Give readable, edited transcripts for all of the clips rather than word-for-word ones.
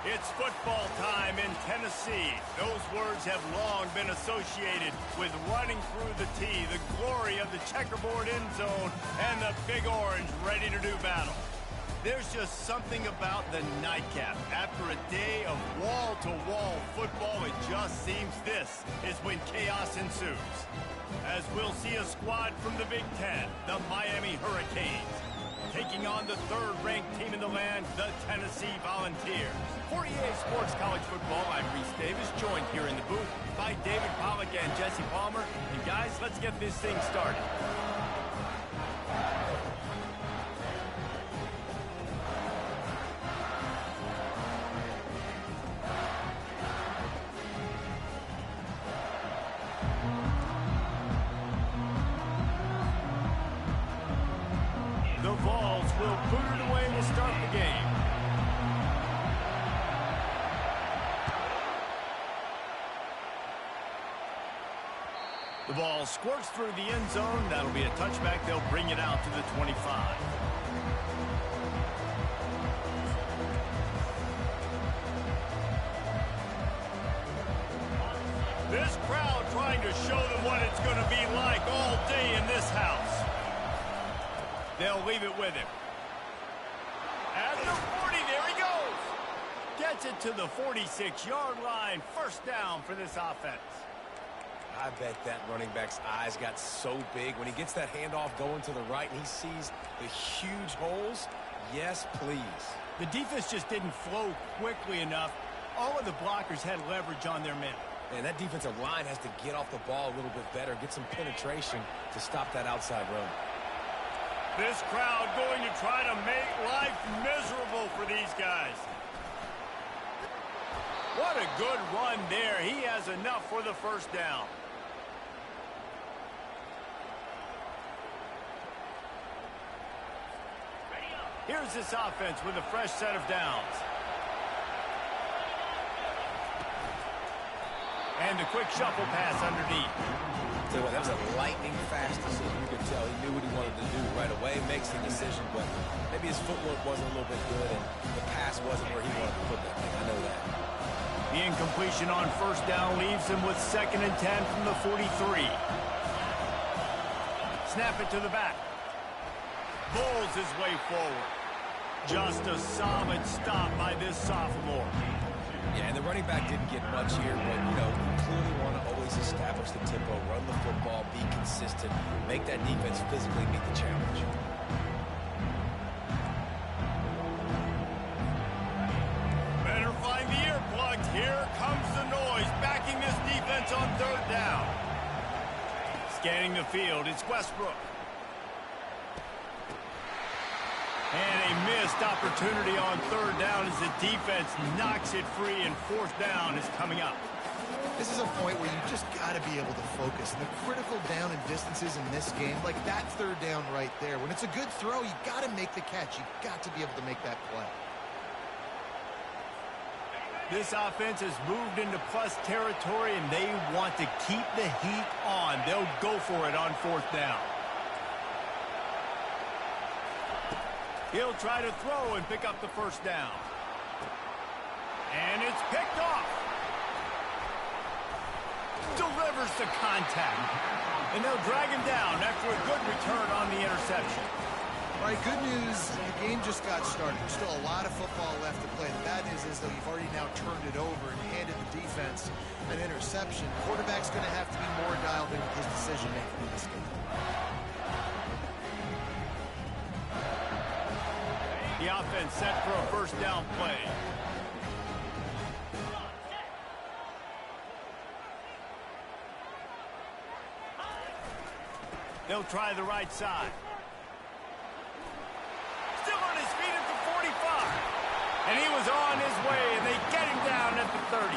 It's football time in Tennessee. Those words have long been associated with running through the tee, the glory of the checkerboard end zone, and the Big Orange ready to do battle. There's just something about the nightcap. After a day of wall-to-wall football, it just seems this is when chaos ensues. As we'll see a squad from the Big Ten, the Miami Hurricanes, taking on the third-ranked team in the land, the Tennessee Volunteers. For EA Sports College Football, I'm Reese Davis, joined here in the booth by David Pollack and Jesse Palmer. And guys, let's get this thing started. The Vols will put it away to start the game. The ball squirts through the end zone. That'll be a touchback. They'll bring it out to the 25. This crowd trying to show them what it's going to be like all day in this house. They'll leave it with him. At the 40, there he goes. Gets it to the 46-yard line. First down for this offense. I bet that running back's eyes got so big when he gets that handoff going to the right and he sees the huge holes. Yes, please. The defense just didn't flow quickly enough. All of the blockers had leverage on their men. And that defensive line has to get off the ball a little bit better, get some penetration to stop that outside run. This crowd going to try to make life miserable for these guys. What a good run there. He has enough for the first down. Here's this offense with a fresh set of downs. And a quick shuffle pass underneath. Tell you what, that was a lightning-fast decision. You could tell he knew what he wanted to do right away, makes the decision, but maybe his footwork wasn't a little bit good, and the pass wasn't where he wanted to put that thing. I know that. The incompletion on first down leaves him with 2nd and 10 from the 43. Snap it to the back. Bowls his way forward. Just a solid stop by this sophomore. Yeah, and the running back didn't get much here, but, you know, you clearly want to always establish the tempo, run the football, be consistent, make that defense physically meet the challenge. Better find the earplugs. Here comes the noise, backing this defense on third down. Scanning the field, it's Westbrook. And a missed opportunity on third down as the defense knocks it free, and fourth down is coming up. This is a point where you just got to be able to focus. And the critical down and distances in this game, like that third down right there, when it's a good throw, you got to make the catch. You got to be able to make that play. This offense has moved into plus territory, and they want to keep the heat on. They'll go for it on fourth down. He'll try to throw and pick up the first down. And it's picked off. Delivers the contact. And they'll drag him down after a good return on the interception. All right, good news. The game just got started. There's still a lot of football left to play. The bad news is, though, you've already now turned it over and handed the defense an interception. The quarterback's going to have to be more dialed in with his decision-making in this game. The offense set for a first down play. They'll try the right side. Still on his feet at the 45. And he was on his way, and they get him down at the 30.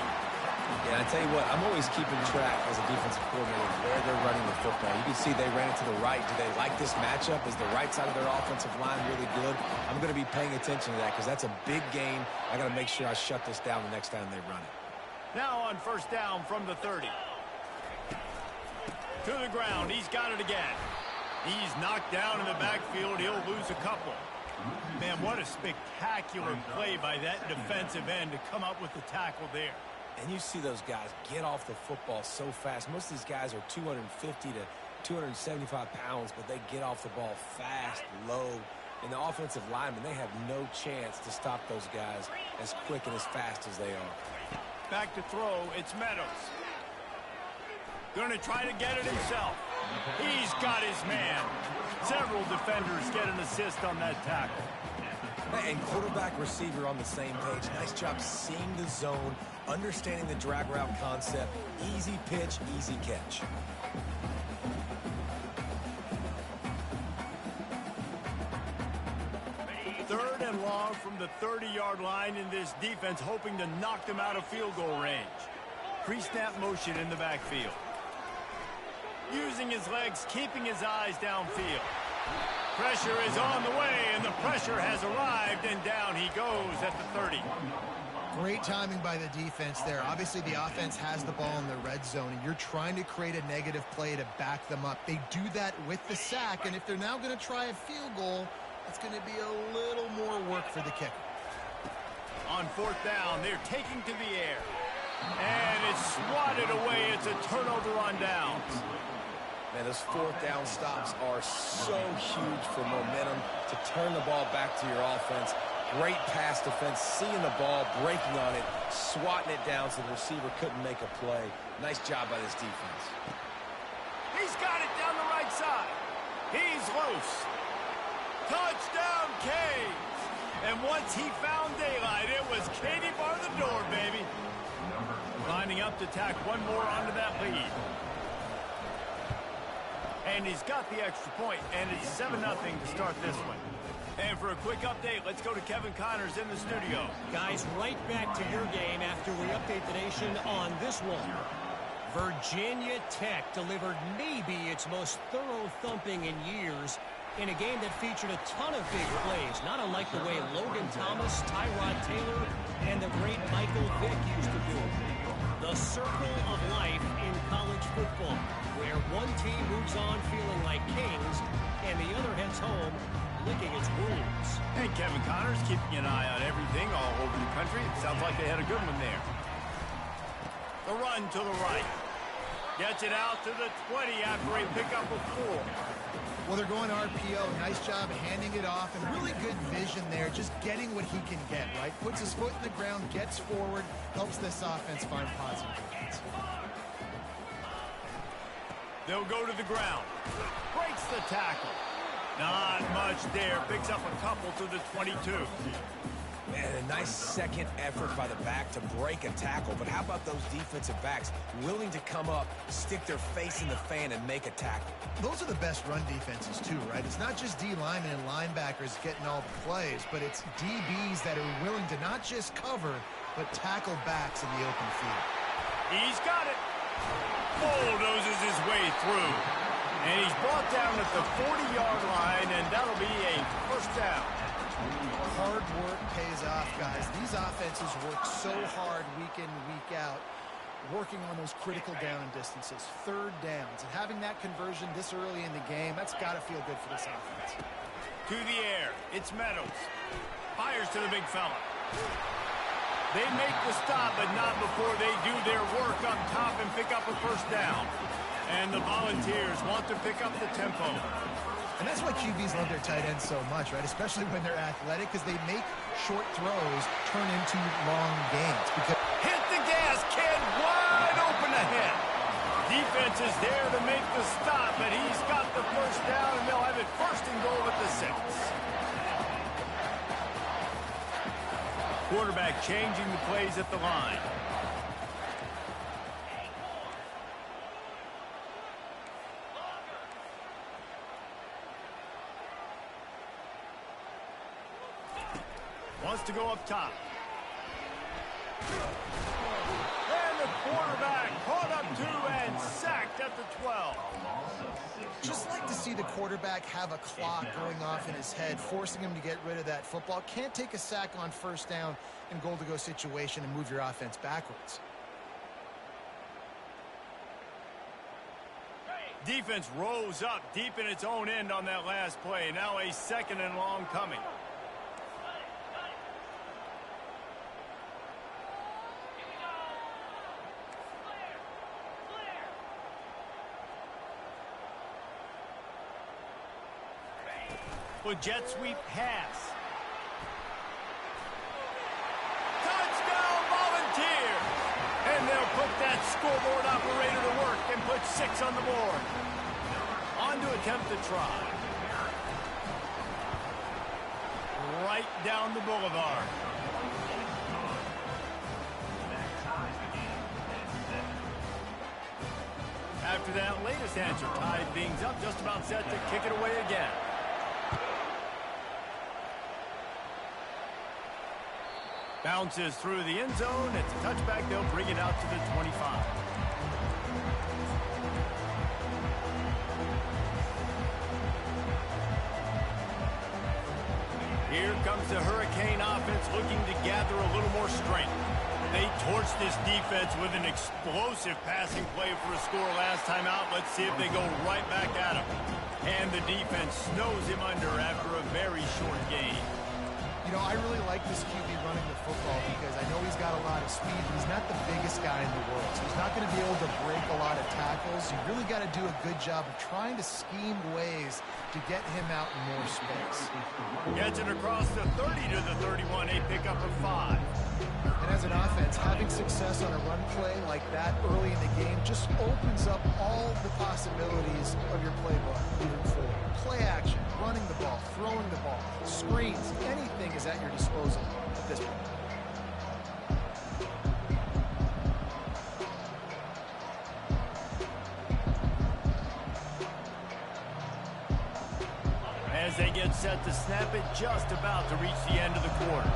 Yeah, I tell you what, I'm always keeping track as a defensive coordinator where they're running the football. You can see they ran it to the right. Do they like this matchup? Is the right side of their offensive line really good? I'm going to be paying attention to that because that's a big game. I got to make sure I shut this down the next time they run it. Now on first down from the 30. To the ground. He's got it again. He's knocked down in the backfield. He'll lose a couple. Man, what a spectacular play by that defensive end to come up with the tackle there. And you see those guys get off the football so fast. Most of these guys are 250 to 275 pounds, but they get off the ball fast, low. And the offensive linemen, they have no chance to stop those guys as quick and as fast as they are. Back to throw, it's Meadows. Going to try to get it himself. He's got his man. Several defenders get an assist on that tackle. And quarterback receiver on the same page. Nice job seeing the zone, understanding the drag route concept. Easy pitch, easy catch. Third and long from the 30-yard line in this defense, hoping to knock them out of field goal range. Pre-snap motion in the backfield. Using his legs, keeping his eyes downfield. Pressure is on the way, and the pressure has arrived, and down he goes at the 30. Great timing by the defense there. Obviously, the offense has the ball in the red zone, and you're trying to create a negative play to back them up. They do that with the sack, and if they're now going to try a field goal, it's going to be a little more work for the kicker. On fourth down, they're taking to the air. And it's swatted away. It's a turnover on downs. Man, those fourth down stops are so huge for momentum to turn the ball back to your offense. Great pass defense, seeing the ball, breaking on it, swatting it down so the receiver couldn't make a play. Nice job by this defense. He's got it down the right side. He's loose. Touchdown, Canes. And once he found daylight, it was Katie bar the door, baby. Lining up to tack one more onto that lead. And he's got the extra point, and it's 7-0 to start this one. And for a quick update, let's go to Kevin Connors in the studio. Guys, right back to your game after we update the nation on this one. Virginia Tech delivered maybe its most thorough thumping in years in a game that featured a ton of big plays, not unlike the way Logan Thomas, Tyrod Taylor, and the great Michael Vick used to do it. The circle of life in college football, where one team moves on feeling like kings, and the other heads home licking its wounds. And Kevin Connors keeping an eye on everything all over the country. It sounds like they had a good one there. The run to the right. Gets it out to the 20 after a pickup of 4. Well, they're going RPO. Nice job handing it off, and really good vision there, just getting what he can get, right? Puts his foot in the ground, gets forward, helps this offense find positive defense. They'll go to the ground. Breaks the tackle. Not much there. Picks up a couple to the 22. Man, a nice second effort by the back to break a tackle. But how about those defensive backs willing to come up, stick their face in the fan, and make a tackle? Those are the best run defenses, too, right? It's not just D linemen and linebackers getting all the plays, but it's DBs that are willing to not just cover, but tackle backs in the open field. He's got it. Bulldozes his way through. And he's brought down at the 40-yard line, and that'll be a first down. Hard work pays off, guys. These offenses work so hard week in, week out, working on those critical down distances, third downs, and having that conversion this early in the game, that's got to feel good for this offense. To the air, it's Meadows. Fires to the big fella. They make the stop, but not before they do their work up top and pick up a first down. And the Volunteers want to pick up the tempo. And that's why QBs love their tight ends so much, right? Especially when they're athletic, because they make short throws turn into long gains. Because hit the gas, kid. Wide open ahead. Defense is there to make the stop, but he's got the first down, and they'll have it first and goal at the 6. Quarterback changing the plays at the line. Wants to go up top. And the quarterback caught up to and sacked at the 12. just like to see the quarterback have a clock going off in his head, forcing him to get rid of that football. Can't take a sack on first down in goal-to-go situation and move your offense backwards. Defense rose up deep in its own end on that last play. Now a second and long coming. Will jet sweep pass. Touchdown Volunteers! And they'll put that scoreboard operator to work and put 6 on the board. On to attempt the try. Right down the boulevard. After that latest answer, tied things up, just about set to kick it away again. Bounces through the end zone. It's a touchback. They'll bring it out to the 25. Here comes the Hurricane offense looking to gather a little more strength. They torched this defense with an explosive passing play for a score last time out. Let's see if they go right back at him. And the defense snows him under after a very short game. You know, I really like this QB running the football because I know he's got a lot of speed. He's not the biggest guy in the world, so he's not going to be able to break a lot of tackles. You really got to do a good job of trying to scheme ways to get him out in more space. Gets it across the 30 to the 31, a pickup of 5. And as an offense, having success on a run play like that early in the game just opens up all the possibilities of your playbook moving forward. Play action, running the ball, throwing the ball, screens, anything is at your disposal at this point. As they get set to snap it, just about to reach the end of the quarter.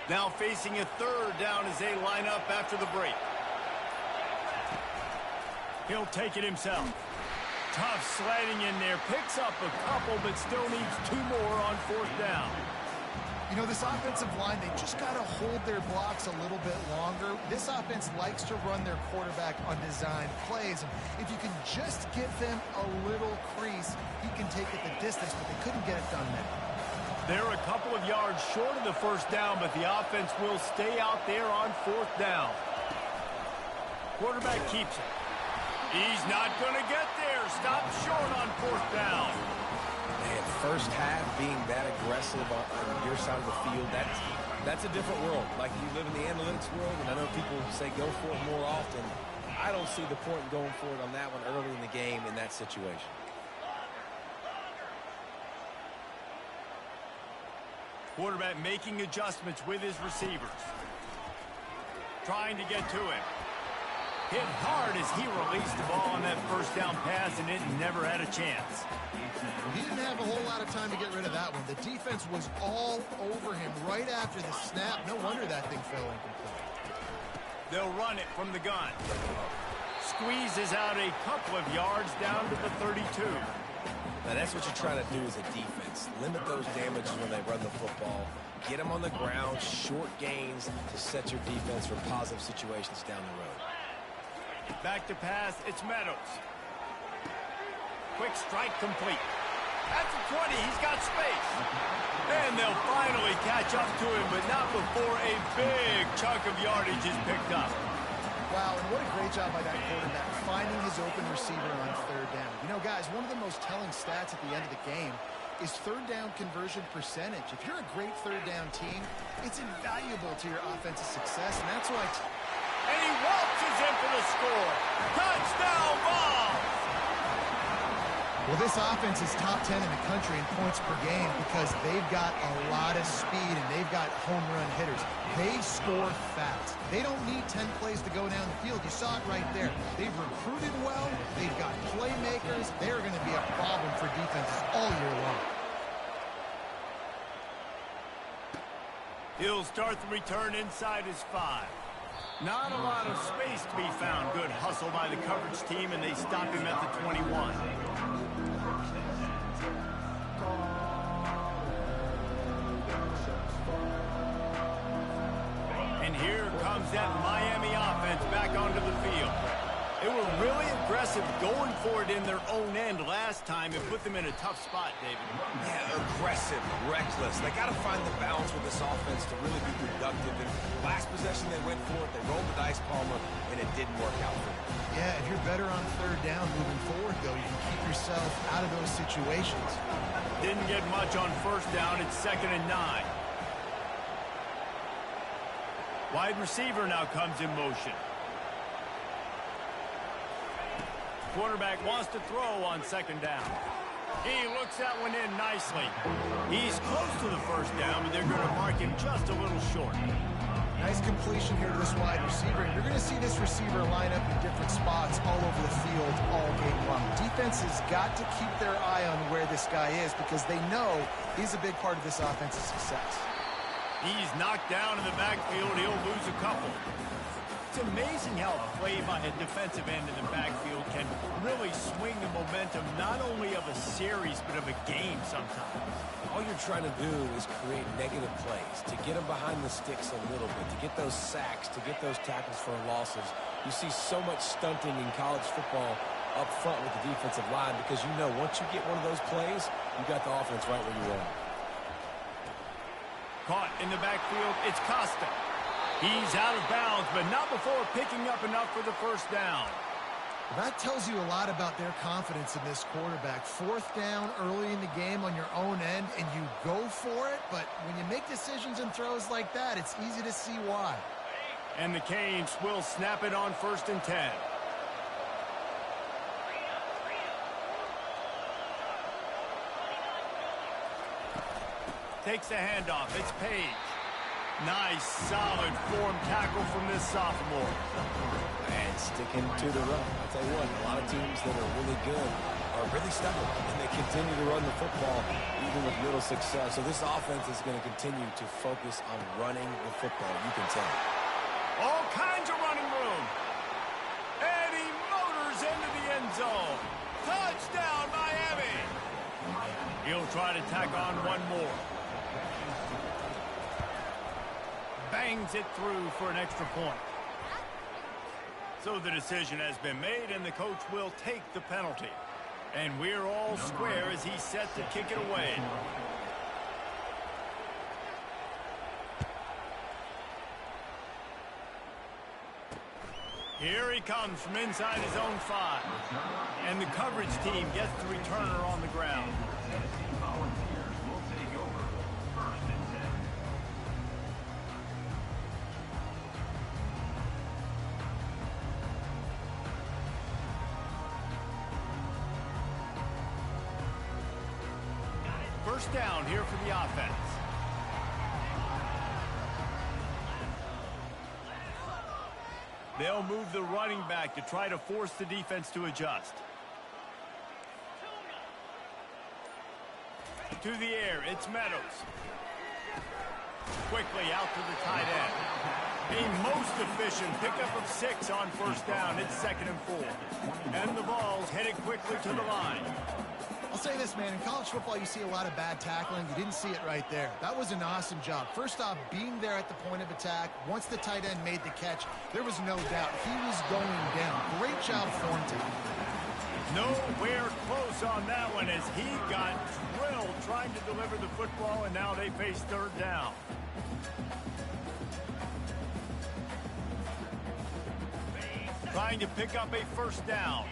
Now facing a 3rd down as they line up after the break. He'll take it himself. Tough sliding in there. Picks up a couple, but still needs 2 more on 4th down. You know, this offensive line, they just got to hold their blocks a little bit longer. This offense likes to run their quarterback on design plays. And if you can just give them a little crease, he can take it the distance, but they couldn't get it done there. They're a couple of yards short of the 1st down, but the offense will stay out there on 4th down. Quarterback keeps it. He's not going to get there. Stop short on 4th down. Man, first half being that aggressive on your side of the field, that's a different world. Like, you live in the analytics world, and I know people say go for it more often. I don't see the point in going for it on that one early in the game in that situation. Quarterback making adjustments with his receivers. Trying to get to him. Hit hard as he released the ball on that 1st down pass, and it never had a chance. He didn't have a whole lot of time to get rid of that one. The defense was all over him right after the snap. No wonder that thing fell incomplete. They'll run it from the gun. Squeezes out a couple of yards down to the 32. Now, that's what you try to do as a defense. Limit those damages when they run the football. Get them on the ground, short gains to set your defense for positive situations down the road. Back to pass, it's Meadows. Quick strike complete. At the 20, he's got space. And they'll finally catch up to him, but not before a big chunk of yardage is picked up. Wow, and what a great job by that quarterback, finding his open receiver on 3rd down. You know, guys, one of the most telling stats at the end of the game is 3rd down conversion percentage. If you're a great 3rd down team, it's invaluable to your offensive success, and that's why... And he waltzes in for the score. Touchdown ball! Well, this offense is top 10 in the country in points per game because they've got a lot of speed and they've got home run hitters. They score fast. They don't need 10 plays to go down the field. You saw it right there. They've recruited well. They've got playmakers. They're going to be a problem for defenses all year long. He'll start the return inside his 5. Not a lot of space to be found. Good hustle by the coverage team, and they stop him at the 21. And here comes that Miami offense back onto the field. They were really aggressive going for it in their own end last time and put them in a tough spot, David. Yeah, aggressive, reckless. They got to find the balance with this offense to really be productive. And last possession they went for it, they rolled the dice, Palmer, and it didn't work out for them. Yeah, if you're better on third down moving forward, though, you can keep yourself out of those situations. Didn't get much on first down. It's 2nd and 9. Wide receiver now comes in motion. Quarterback wants to throw on 2nd down. He looks that one in nicely. He's close to the first down, but they're going to mark him just a little short. Nice completion here to this wide receiver. You're going to see this receiver line up in different spots all over the field all game long. Defense has got to keep their eye on where this guy is because they know he's a big part of this offense's success. He's knocked down in the backfield. He'll lose a couple. It's amazing how a play by a defensive end in the backfield can really swing the momentum not only of a series but of a game sometimes. All you're trying to do is create negative plays, to get them behind the sticks a little bit, to get those sacks, to get those tackles for losses. You see so much stunting in college football up front with the defensive line because you know once you get one of those plays, you got the offense right where you want it. Caught in the backfield, it's Costa. He's out of bounds, but not before picking up enough for the first down. That tells you a lot about their confidence in this quarterback. 4th down early in the game on your own end, and you go for it, but when you make decisions and throws like that, it's easy to see why. And the Canes will snap it on 1st and 10. Takes the handoff. It's Page. Nice, solid form tackle from this sophomore. And sticking to the run. I'll tell you what, a lot of teams that are really good are really stubborn, and they continue to run the football even with little success. So this offense is going to continue to focus on running the football. You can tell. All kinds of running room. And he motors into the end zone. Touchdown, Miami. He'll try to tack on one more. Bangs it through for an extra point. So the decision has been made, and the coach will take the penalty. And we're all square as he's set to kick it away. Here he comes from inside his own 5. And the coverage team gets the returner on the ground. First down here for the offense. They'll move the running back to try to force the defense to adjust. To the air, it's Meadows. Quickly out to the tight end. A most efficient pickup of 6 on first down. It's 2nd and 4. And the ball's headed quickly to the line. I'll say this, man. In college football, you see a lot of bad tackling. You didn't see it right there. That was an awesome job. First off, being there at the point of attack. Once the tight end made the catch, there was no doubt he was going down. Great job form taking. Nowhere close on that one as he got drilled trying to deliver the football, and now they face 3rd down. Trying to pick up a first down.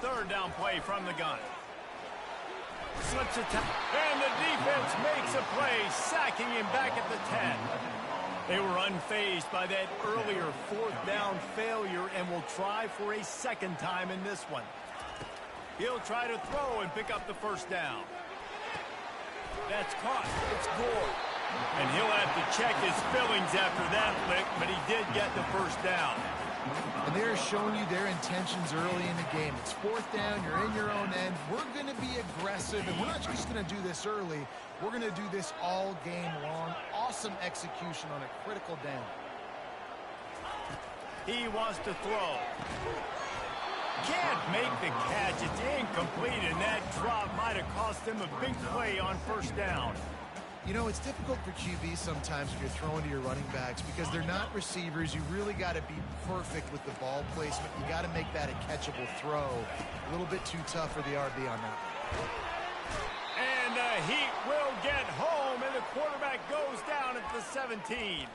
Third down play from the gun. Slips it, and the defense makes a play, sacking him back at the 10. They were unfazed by that earlier 4th down failure and will try for a 2nd time in this one. He'll try to throw and pick up the first down. That's caught. It's Gore. And he'll have to check his fillings after that lick, but he did get the first down. and they're showing you their intentions early in the game. It's fourth down, you're in your own end. We're going to be aggressive, and we're not just going to do this early. We're going to do this all game long. Awesome execution on a critical down. He wants to throw. Can't make the catch. It's incomplete, and that drop might have cost them a big play on first down. You know, it's difficult for QB sometimes if you're throwing to your running backs because they're not receivers. You really got to be perfect with the ball placement. You got to make that a catchable throw. A little bit too tough for the RB on that. And the Heat will get home, and the quarterback goes down at the 17.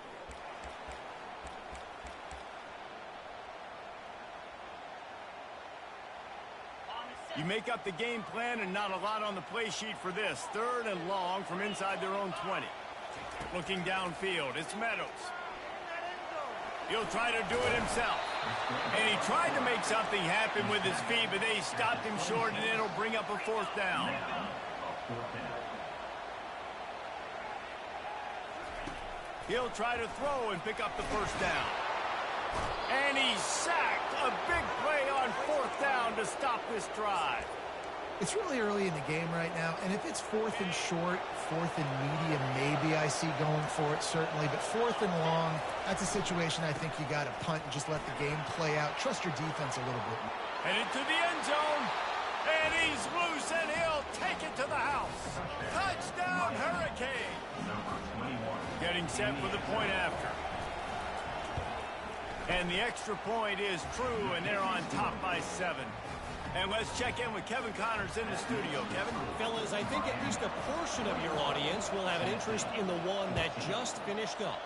You make up the game plan and not a lot on the play sheet for this. Third and long from inside their own 20. Looking downfield, it's Meadows. He'll try to do it himself. And he tried to make something happen with his feet, but they stopped him short, and it'll bring up a fourth down. He'll try to throw and pick up the first down. And he's sacked. A big play on fourth down to stop this drive. It's really early in the game right now, and if it's fourth and short, fourth and medium, maybe I see going for it, certainly. But fourth and long, that's a situation I think you got to punt and just let the game play out. Trust your defense a little bit. Headed to the end zone, and he's loose, and he'll take it to the house. Touchdown, Hurricane. Getting set for the point after. And the extra point is true, and they're on top by 7. And let's check in with Kevin Connors in the studio. Kevin? Fellas, I think at least a portion of your audience will have an interest in the one that just finished up.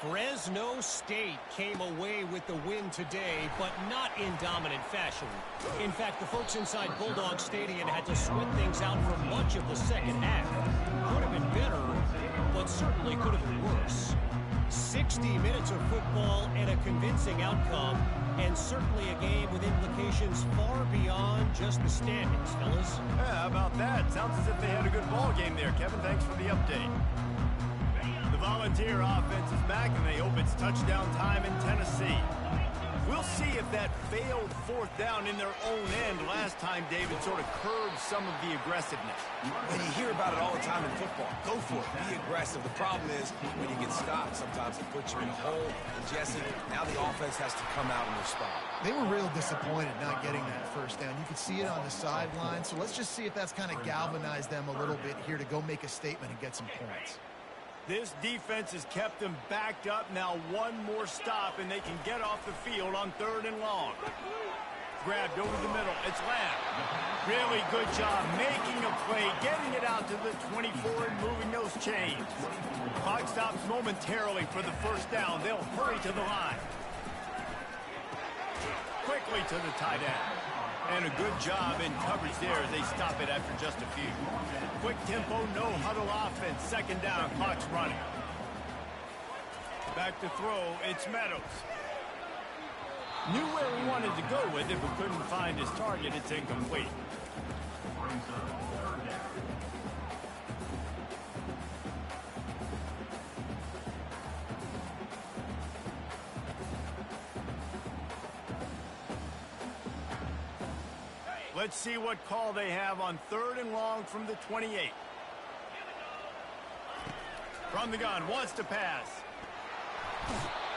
Fresno State came away with the win today, but not in dominant fashion. In fact, the folks inside Bulldog Stadium had to sweat things out for much of the second half. Could have been better, but certainly could have been worse. 60 minutes of football and a convincing outcome, and certainly a game with implications far beyond just the standings, fellas. Yeah, how about that? Sounds as if they had a good ball game there, Kevin. Thanks for the update. The Volunteer offense is back, and they hope it's touchdown time in Tennessee. We'll see if that failed fourth down in their own end last time, David, sort of curbed some of the aggressiveness. And you hear about it all the time in football. Go for it. Be aggressive. The problem is when you get stopped, sometimes it puts you in a hole. And, Jesse, now the offense has to come out and respond. They were real disappointed not getting that first down. You could see it on the sideline. So let's just see if that's kind of galvanized them a little bit here to go make a statement and get some points. This defense has kept them backed up. Now one more stop, and they can get off the field on third and long. Grabbed over the middle. It's Lamb. Really good job making a play, getting it out to the 24 and moving those chains. Clock stops momentarily for the first down. They'll hurry to the line. Quickly to the tight end. And a good job in coverage there as they stop it after just a few. Quick tempo, no huddle offense. Second down, clock's running. Back to throw, it's Meadows. Knew where he wanted to go with it, but couldn't find his target. It's incomplete. Let's see what call they have on third and long from the 28. From the gun, wants to pass.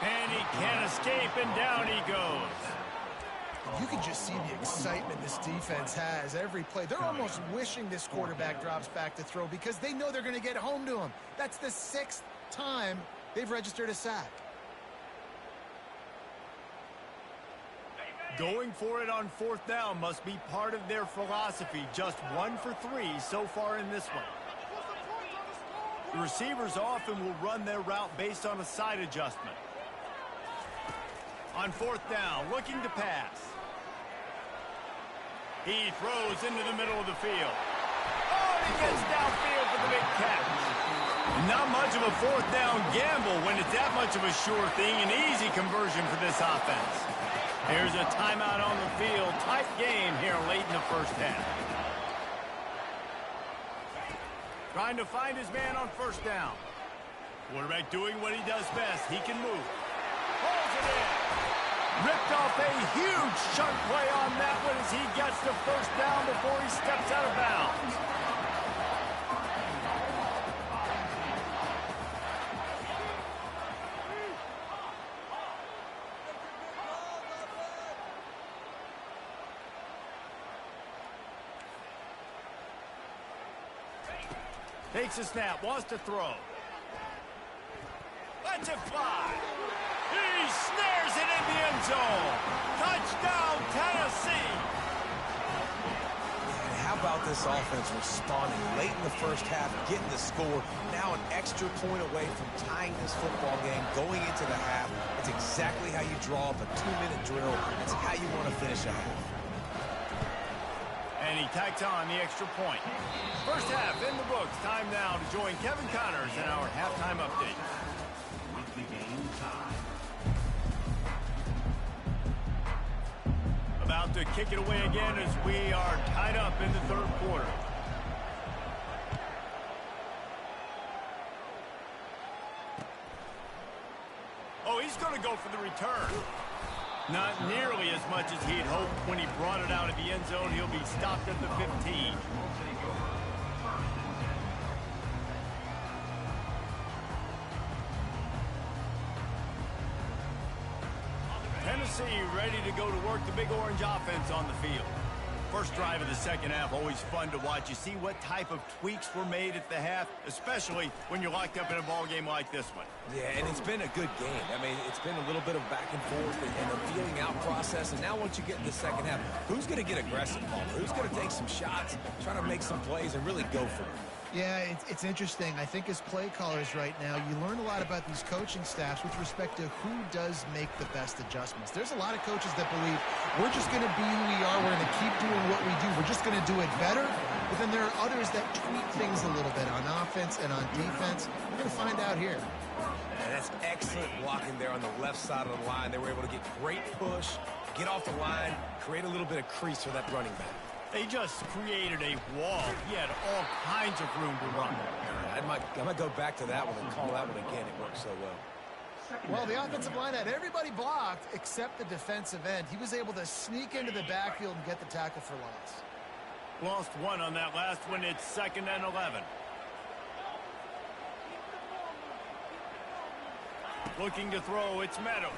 And he can't escape, and down he goes. You can just see the excitement this defense has every play. They're almost wishing this quarterback drops back to throw because they know they're going to get home to him. That's the 6th time they've registered a sack. Going for it on fourth down must be part of their philosophy. Just 1 for 3 so far in this one. The receivers often will run their route based on a side adjustment. On fourth down, looking to pass. He throws into the middle of the field. Oh, he gets downfield for the big catch. Not much of a fourth down gamble when it's that much of a sure thing. An easy conversion for this offense. Here's a timeout on the field. Tight game here late in the first half. Trying to find his man on first down. Quarterback doing what he does best. He can move. Holds it in. Ripped off a huge chunk play on that one as he gets the first down before he steps out of bounds. Takes a snap, wants to throw. Lets it fly. He snares it in the end zone. Touchdown, Tennessee. And how about this offense responding late in the first half, getting the score, now an extra point away from tying this football game, going into the half. It's exactly how you draw up a 2-minute drill. It's how you want to finish a half. And he tacks on the extra point. First half in the books. Time now to join Kevin Connors in our halftime update. About to kick it away again as we are tied up in the third quarter. Oh, he's going to go for the return. Not nearly as much as he'd hoped when he brought it out of the end zone. He'll be stopped at the 15. Tennessee ready to go to work the Big Orange offense on the field. First drive of the second half, always fun to watch. You see what type of tweaks were made at the half, especially when you're locked up in a ball game like this one. Yeah, and it's been a good game. I mean, it's been a little bit of back and forth and a feeling out process. And now once you get in the second half, who's going to get aggressive, Palmer? Who's going to take some shots, try to make some plays, and really go for it? Yeah, it's interesting. I think as play callers right now, you learn a lot about these coaching staffs with respect to who does make the best adjustments. There's a lot of coaches that believe we're just going to be who we are. We're going to keep doing what we do. We're just going to do it better. But then there are others that tweak things a little bit on offense and on defense. We're going to find out here. And that's excellent blocking there on the left side of the line. They were able to get great push, get off the line, create a little bit of crease for that running back. They just created a wall. He had all kinds of room to run. I might go back to that one and call that one again. It worked so well. Well, the offensive line had everybody blocked except the defensive end. He was able to sneak into the backfield and get the tackle for loss. Lost one on that last one. It's 2nd and 11. Looking to throw, it's Meadows.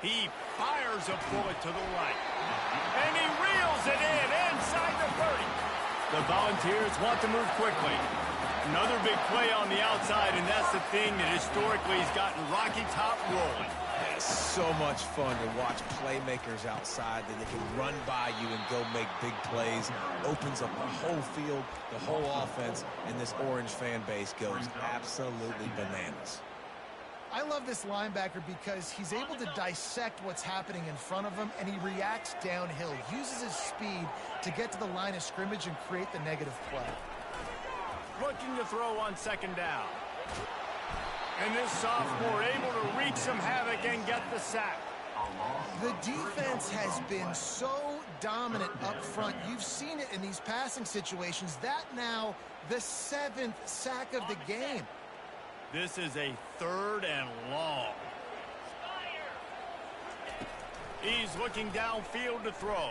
He fires a bullet to the right. And he reels it in inside the 30. The Volunteers want to move quickly. Another big play on the outside, and that's the thing that historically has gotten Rocky Top rolling. It's so much fun to watch playmakers outside that they can run by you and go make big plays. Opens up the whole field, the whole offense, and this Orange fan base goes absolutely bananas. I love this linebacker because he's able to dissect what's happening in front of him, and he reacts downhill. He uses his speed to get to the line of scrimmage and create the negative play. Looking to throw on 2nd down. And this sophomore able to wreak some havoc and get the sack. The defense has been so dominant up front. You've seen it in these passing situations. That now the 7th sack of the game. This is a 3rd and long. He's looking downfield to throw.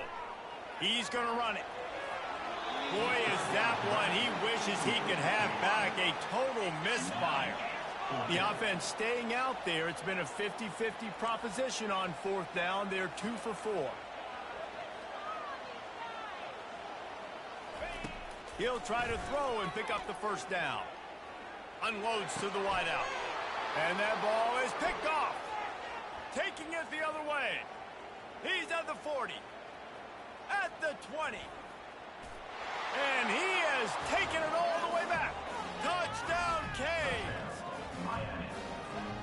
He's going to run it. Boy, is that one he wishes he could have back. A total misfire. The offense staying out there. It's been a 50-50 proposition on 4th down. They're 2 for 4. He'll try to throw and pick up the 1st down. Unloads to the wideout. And that ball is picked off. Taking it the other way. He's at the 40. At the 20. And he has taken it all the way back. Touchdown, Canes.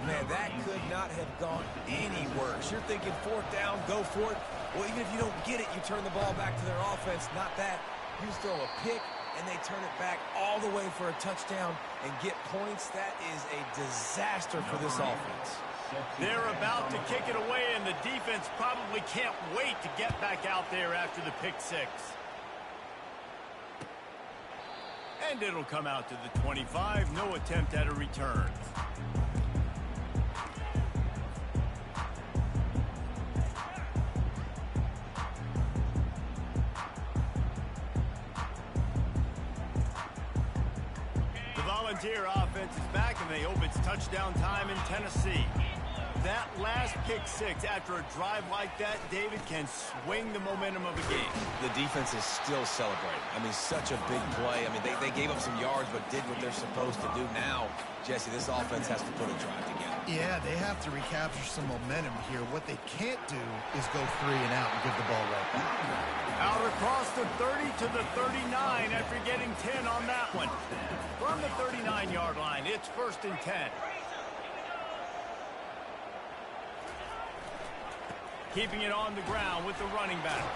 Man, that could not have gone any worse. You're thinking 4th down, go for it. Well, even if you don't get it, you turn the ball back to their offense. Not that. You throw a pick, and they turn it back all the way for a touchdown and get points. That is a disaster for this offense. They're about to kick it away, and the defense probably can't wait to get back out there after the pick 6. And it'll come out to the 25. No attempt at a return. Volunteer offense is back, and they hope it's touchdown time in Tennessee. That last pick six after a drive like that, David, can swing the momentum of a game. The defense is still celebrating. I mean, such a big play. I mean, they gave up some yards but did what they're supposed to do. Now, Jesse, this offense has to put a drive together. Yeah, they have to recapture some momentum here. What they can't do is go 3 and out and give the ball right back. Out across the 30 to the 39 after getting 10 on that one. From the 39-yard line, it's 1st and 10. Keeping it on the ground with the running back.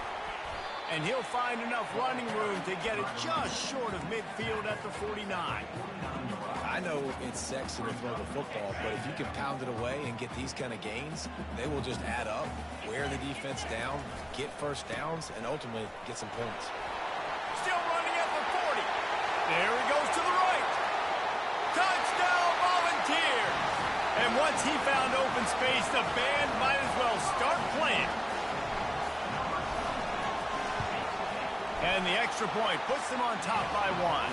And he'll find enough running room to get it just short of midfield at the 49. I know it's sexy to throw the football, but if you can pound it away and get these kind of gains, they will just add up, wear the defense down, get first downs, and ultimately get some points. Still running at the 40. There he goes to the right. Touchdown, Volunteer. And once he found open space, the band might as well start playing. And the extra point puts them on top by 1.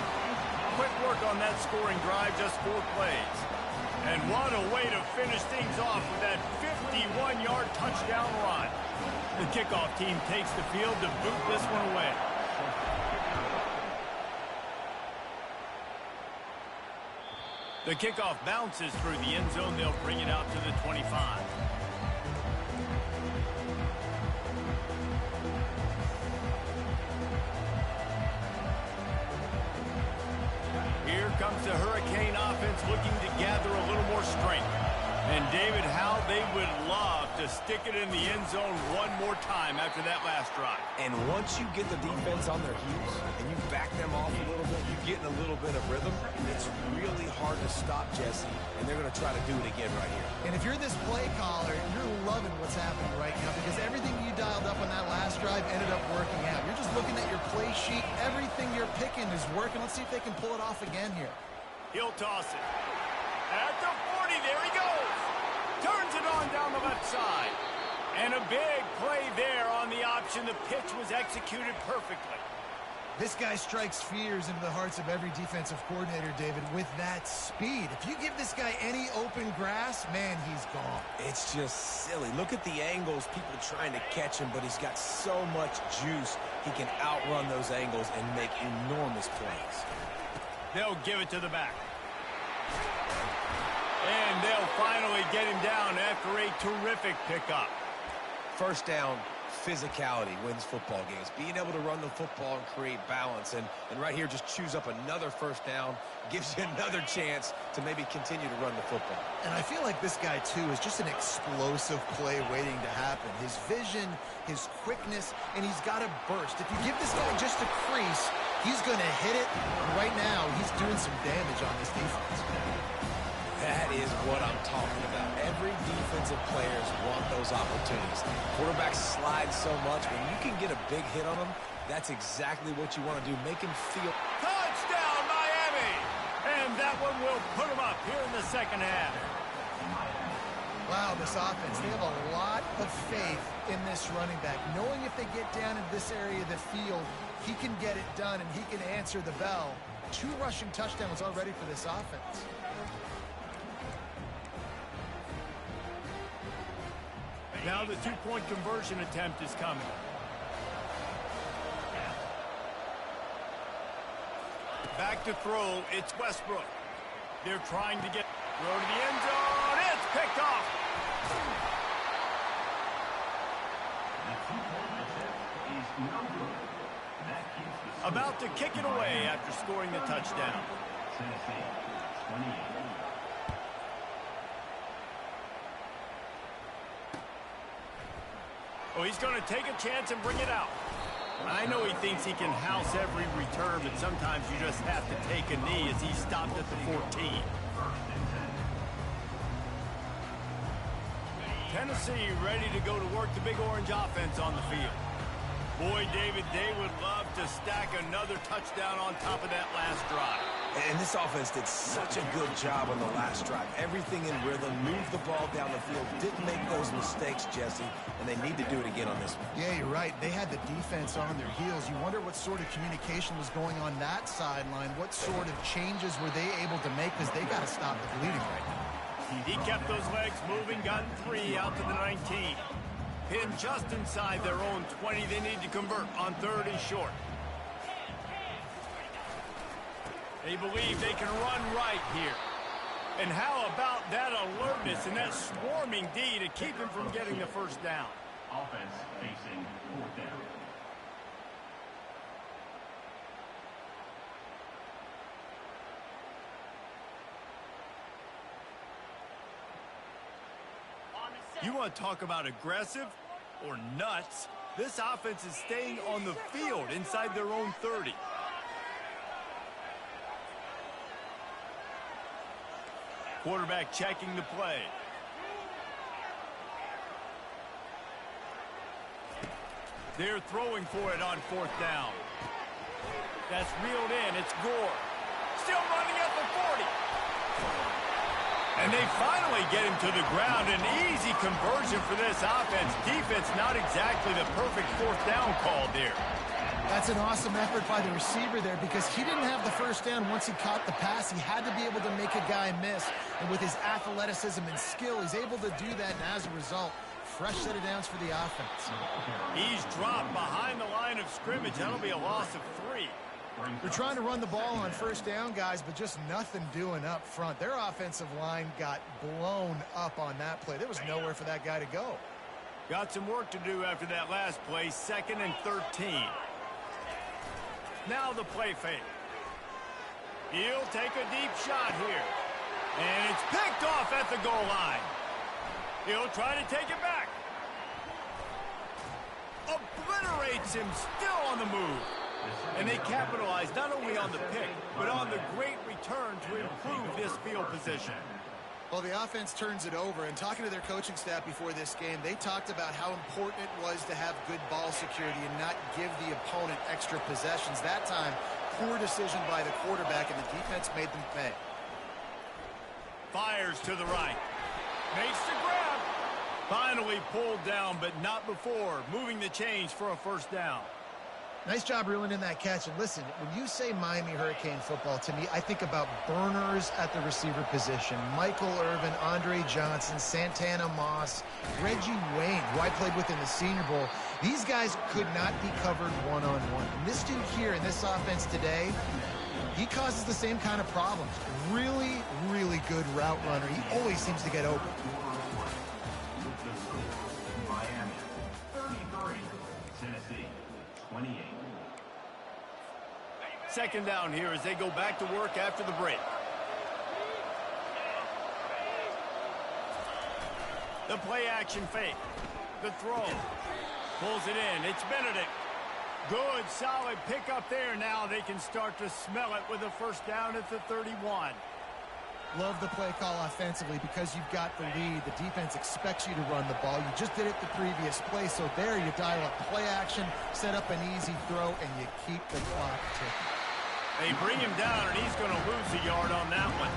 Quick work on that scoring drive, just 4 plays. And what a way to finish things off with that 51-yard touchdown run. The kickoff team takes the field to boot this one away. The kickoff bounces through the end zone. They'll bring it out to the 25. Here comes the Hurricane offense looking to gather a little more strength. And David, how they would love to stick it in the end zone one more time after that last drive. And once you get the defense on their heels and you back them off a little bit, you get in a little bit of rhythm, it's really hard to stop, Jesse, and they're going to try to do it again right here. And if you're this play caller, you're loving what's happening right now because everything you dialed up on that last drive ended up working out. You're just looking at your play sheet. Everything you're picking is working. Let's see if they can pull it off again here. He'll toss it. At the 40, there he goes. Turns it on down the left side. And a big play there on the option. The pitch was executed perfectly. This guy strikes fears into the hearts of every defensive coordinator, David, with that speed. If you give this guy any open grass, man, he's gone. It's just silly. Look at the angles, people trying to catch him, but he's got so much juice. He can outrun those angles and make enormous plays. They'll give it to the back. And they'll finally get him down after a terrific pickup. First down, physicality wins football games. Being able to run the football and create balance. And right here, just choose up another first down, gives you another chance to maybe continue to run the football. And I feel like this guy, too, is just an explosive play waiting to happen. His vision, his quickness, and he's got a burst. If you give this guy just a crease, he's going to hit it. And right now, he's doing some damage on this defense. That is what I'm talking about. Every defensive players want those opportunities. Quarterbacks slide so much. When you can get a big hit on them, that's exactly what you want to do. Make him feel. Touchdown, Miami! And that one will put them up here in the second half. Wow, this offense, they have a lot of faith in this running back. Knowing if they get down in this area of the field, he can get it done and he can answer the bell. 2 rushing touchdowns already for this offense. Now the 2-point conversion attempt is coming. Back to throw, it's Westbrook. They're trying to get throw to the end zone. It's picked off. About to kick it away after scoring the touchdown. Oh, he's going to take a chance and bring it out. I know he thinks he can house every return, but sometimes you just have to take a knee as he stopped at the 14. Tennessee ready to go to work the Big Orange offense on the field. Boy, David, they would love to stack another touchdown on top of that last drive. And this offense did such a good job on the last drive. Everything in rhythm, moved the ball down the field, didn't make those mistakes, Jesse, and they need to do it again on this one. Yeah, you're right. They had the defense on their heels. You wonder what sort of communication was going on that sideline. What sort of changes were they able to make, because they got to stop the bleeding right now. He kept those legs moving, gotten 3 out to the 19. Pinned just inside their own 20. They need to convert on 3rd and short. They believe they can run right here. And how about that alertness and that swarming D to keep him from getting the first down? Offense facing 4th down. You want to talk about aggressive or nuts? This offense is staying on the field inside their own 30. Quarterback checking the play. They're throwing for it on 4th down. That's reeled in. It's Gore. Still running at the 40. And they finally get him to the ground. An easy conversion for this offense. Defense not exactly the perfect 4th down call there. That's an awesome effort by the receiver there, because he didn't have the first down once he caught the pass. He had to be able to make a guy miss. And with his athleticism and skill, he's able to do that. And as a result, fresh set of downs for the offense. He's dropped behind the line of scrimmage. That'll be a loss of 3. They're trying to run the ball on first down, guys, but just nothing doing up front. Their offensive line got blown up on that play. There was nowhere for that guy to go. Got some work to do after that last play. 2nd and 13. Now the play fake. He'll take a deep shot here. And it's picked off at the goal line. He'll try to take it back. Obliterates him, still on the move. And they capitalize not only on the pick, but on the great return to improve this field position. Well, the offense turns it over, and talking to their coaching staff before this game, they talked about how important it was to have good ball security and not give the opponent extra possessions. That time, poor decision by the quarterback, and the defense made them pay. Fires to the right. Makes the grab. Finally pulled down, but not before. Moving the chains for a first down. Nice job reeling in that catch. And listen, when you say Miami Hurricane football, to me, I think about burners at the receiver position. Michael Irvin, Andre Johnson, Santana Moss, Reggie Wayne, who I played with in the Senior Bowl. These guys could not be covered one-on-one. And this dude here in this offense today, he causes the same kind of problems. Really, really good route runner. He always seems to get open. Miami 33, Tennessee 28. 2nd down here as they go back to work after the break. The play action fake. The throw. Pulls it in. It's Benedict. Good, solid pickup there. Now they can start to smell it with a first down at the 31. Love the play call offensively because you've got the lead. The defense expects you to run the ball. You just did it the previous play, so there you dial up play action, set up an easy throw, and you keep the clock ticking. They bring him down, and he's going to lose a yard on that one.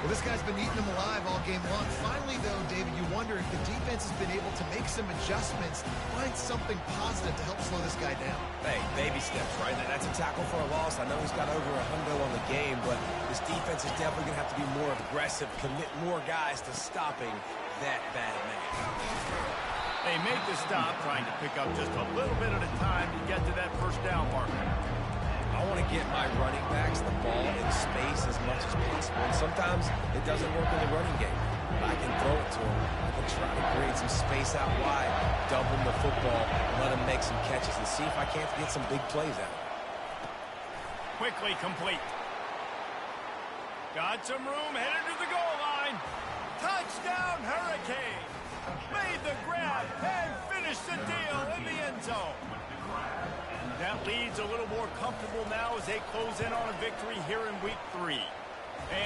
Well, this guy's been eating them alive all game long. Finally, though, David, you wonder if the defense has been able to make some adjustments, find something positive to help slow this guy down. Hey, baby steps, right? That's a tackle for a loss. I know he's got over a hundo on the game, but this defense is definitely going to have to be more aggressive, commit more guys to stopping that bad man. They make the stop, trying to pick up just a little bit at a time to get to that first down marker. I want to get my running backs the ball in space as much as possible. And sometimes it doesn't work in the running game. But I can throw it to him. I can try to create some space out wide, dump him the football, let him make some catches, and see if I can't get some big plays out. Quickly complete. Got some room, headed to the goal line. Touchdown, Hurricane. Made the grab and finished the deal in the end zone. That lead's a little more comfortable now as they close in on a victory here in week 3.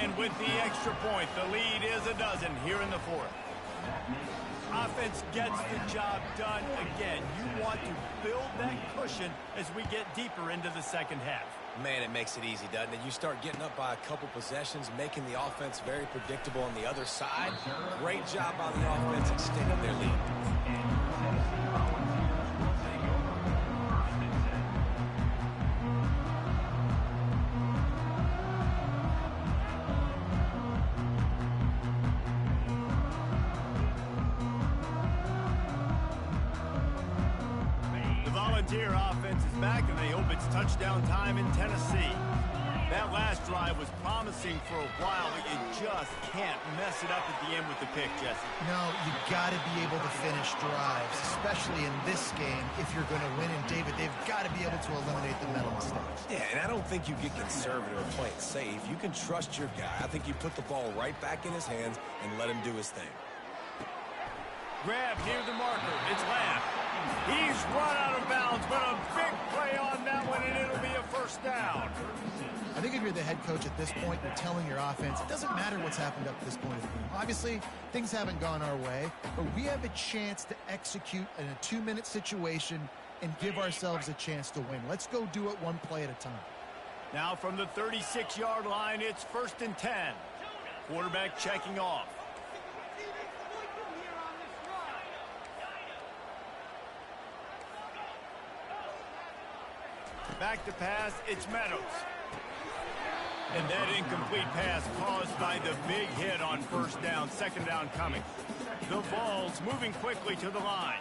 And with the extra point, the lead is a dozen here in the 4th. Offense gets the job done again. You want to build that cushion as we get deeper into the second half. Man, it makes it easy, doesn't it? You start getting up by a couple possessions, making the offense very predictable on the other side. Great job by the offense extending their lead. Volunteer offense is back, and they hope it's touchdown time in Tennessee. That last drive was promising for a while, but you just can't mess it up at the end with the pick, Jesse. No, you got to be able to finish drives, especially in this game. If you're going to win, and David, they've got to be able to eliminate the mental mistakes. Yeah, and I don't think you get conservative or play it safe. You can trust your guy. I think you put the ball right back in his hands and let him do his thing. Grab near the marker. It's Lamb. He's run out of bounds, but a big play on that one, and it'll be a first down. I think if you're the head coach at this point, you're telling your offense, it doesn't matter what's happened up to this point of the game. Obviously, things haven't gone our way, but we have a chance to execute in a 2-minute situation and give ourselves a chance to win. Let's go do it one play at a time. Now from the 36-yard line, it's 1st and 10. Quarterback checking off. Back to pass, it's Meadows. And that incomplete pass caused by the big hit on 1st down, 2nd down coming. The ball's moving quickly to the line.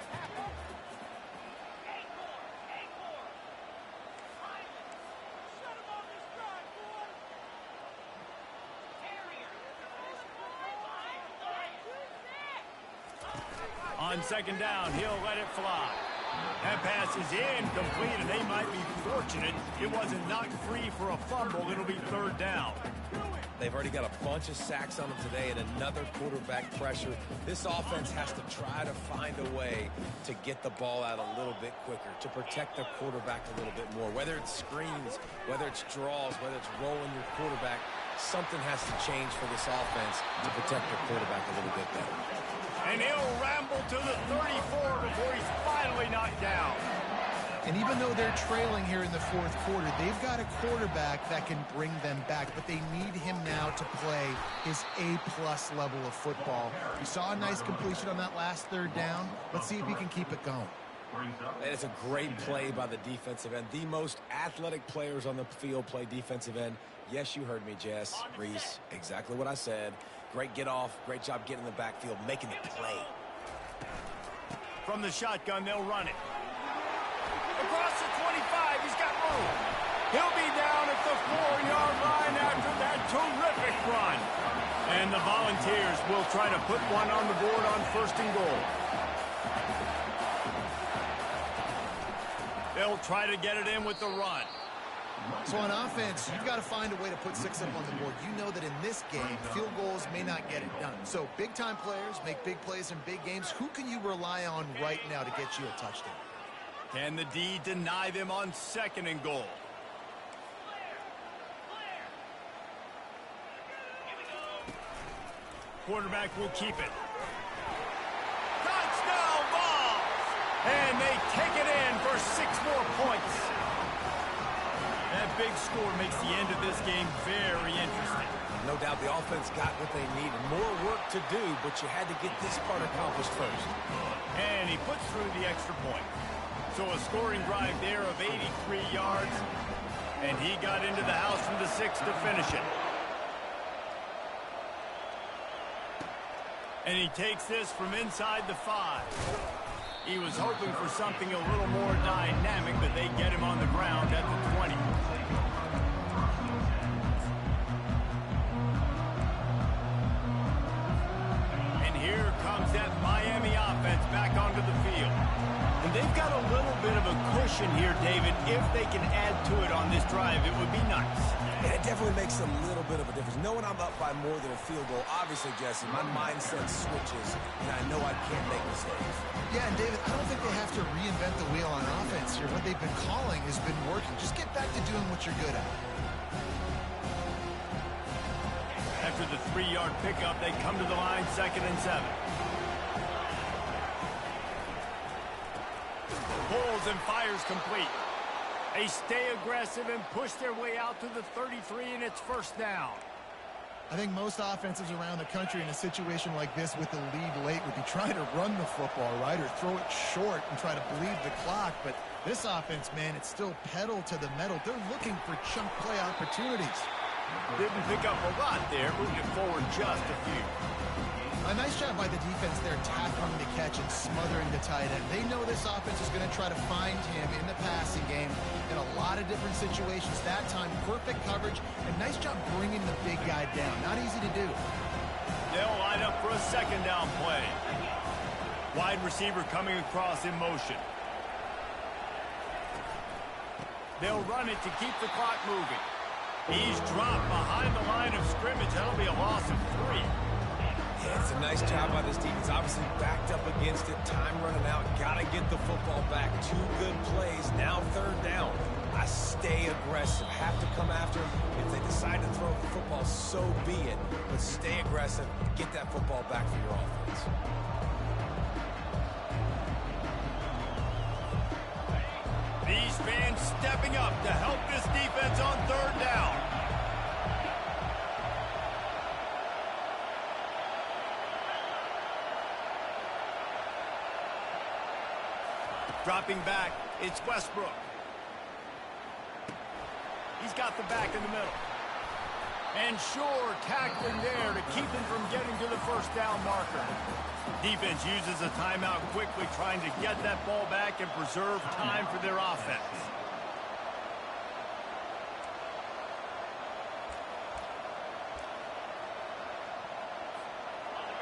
On 2nd down, he'll let it fly. That pass is incomplete, and they might be fortunate it wasn't knocked free for a fumble. It'll be 3rd down. They've already got a bunch of sacks on them today and another quarterback pressure. This offense has to try to find a way to get the ball out a little bit quicker, to protect their quarterback a little bit more. Whether it's screens, whether it's draws, whether it's rolling your quarterback, something has to change for this offense to protect their quarterback a little bit better. And he'll ramble to the 34 before he's finally knocked down. And even though they're trailing here in the 4th quarter, they've got a quarterback that can bring them back, but they need him now to play his A-plus level of football. We saw a nice completion on that last 3rd down. Let's see if he can keep it going. And it's a great play by the defensive end. The most athletic players on the field play defensive end. Yes, you heard me, Jess, Reese, exactly what I said. Great get off, great job getting in the backfield, making the play. From the shotgun, they'll run it. Across the 25, he's got room. He'll be down at the 4-yard line after that terrific run. And the Volunteers will try to put one on the board on 1st and goal. They'll try to get it in with the run. So on offense, you've got to find a way to put 6 up on the board. You know that in this game, field goals may not get it done. So big-time players make big plays in big games. Who can you rely on right now to get you a touchdown? Can the D deny them on 2nd and goal? Quarterback will keep it. Touchdown ball! And they take it in for 6 more points. That big score makes the end of this game very interesting. No doubt the offense got what they needed. More work to do, but you had to get this part accomplished first. And he puts through the extra point. So a scoring drive there of 83 yards. And he got into the house from the 6 to finish it. And he takes this from inside the 5. He was hoping for something a little more dynamic, but they get him on the ground at the 20. And here comes that Miami offense back onto the field. And they've got a little bit of a cushion here, David. If they can add to it on this drive, it would be nice. Yeah, it definitely makes a little bit of a difference. Knowing I'm up by more than a field goal, obviously, Jesse, my mindset switches, and I know I can't make mistakes. Yeah, and David, I don't think they have to reinvent the wheel on offense here. What they've been calling has been working. Just get back to doing what you're good at. After the 3-yard pickup, they come to the line, 2nd and 7. Pulls and fires complete. They stay aggressive and push their way out to the 33, and it's first down. I think most offenses around the country in a situation like this with the lead late would be trying to run the football, right, or throw it short and try to bleed the clock. But this offense, man, it's still pedal to the metal. They're looking for chunk play opportunities. Didn't pick up a lot there, moving it forward just a few. A nice job by the defense there, tackling the catch and smothering the tight end. They know this offense is going to try to find him in the passing game in a lot of different situations. That time, perfect coverage, and nice job bringing the big guy down. Not easy to do. They'll line up for a second down play. Wide receiver coming across in motion. They'll run it to keep the clock moving. He's dropped behind the line of scrimmage. That'll be a loss of 3. Yeah, it's a nice job by this defense. Obviously backed up against it. Time running out. Got to get the football back. 2 good plays. Now third down. I stay aggressive. Have to come after him. If they decide to throw the football, so be it. But stay aggressive. Get that football back for your offense. These fans stepping up to help this defense on third down. Dropping back, it's Westbrook. He's got the back in the middle. And sure, tackling there to keep him from getting to the first down marker. Defense uses a timeout quickly, trying to get that ball back and preserve time for their offense.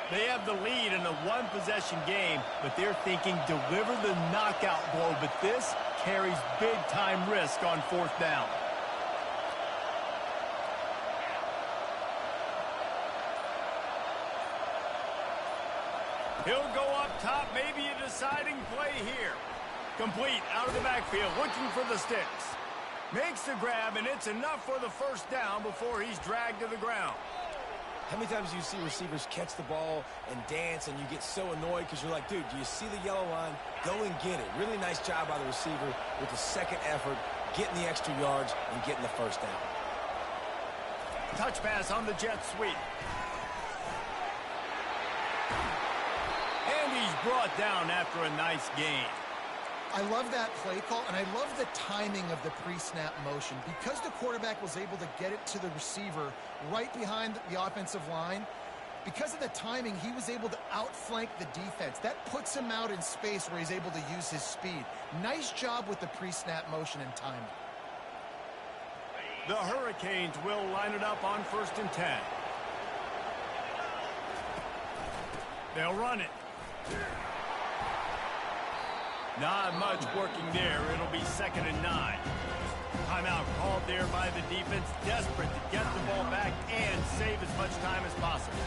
They have the lead in a one-possession game, but they're thinking deliver the knockout blow, but this carries big-time risk on fourth down. He'll go up top, maybe a deciding play here. Complete out of the backfield, looking for the sticks. Makes the grab, and it's enough for the first down before he's dragged to the ground. How many times do you see receivers catch the ball and dance and you get so annoyed because you're like, dude, do you see the yellow line? Go and get it. Really nice job by the receiver with the second effort, getting the extra yards and getting the first down. Touch pass on the jet sweep. And he's brought down after a nice gain. I love that play call, and I love the timing of the pre-snap motion. Because the quarterback was able to get it to the receiver right behind the offensive line, because of the timing, he was able to outflank the defense. That puts him out in space where he's able to use his speed. Nice job with the pre-snap motion and timing. The Hurricanes will line it up on 1st and 10. They'll run it. Not much working there. It'll be 2nd and 9. Timeout called there by the defense, desperate to get the ball back and save as much time as possible.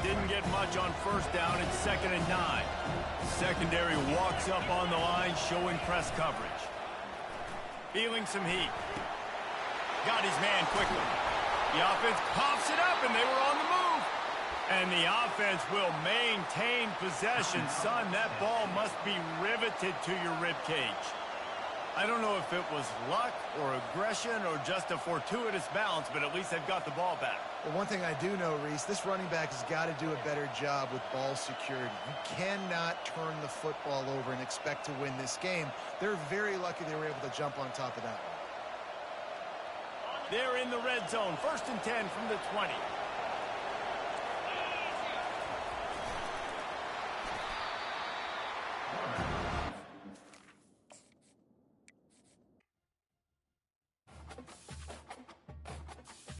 Didn't get much on first down. It's 2nd and 9. Secondary walks up on the line, showing press coverage. Feeling some heat. Got his man quickly. The offense pops it up, and they were on the move. And the offense will maintain possession. Son, that ball must be riveted to your ribcage. I don't know if it was luck or aggression or just a fortuitous bounce, but at least they've got the ball back. Well, one thing I do know, Reese, this running back has got to do a better job with ball security. You cannot turn the football over and expect to win this game. They're very lucky they were able to jump on top of that one. They're in the red zone. 1st and 10 from the 20.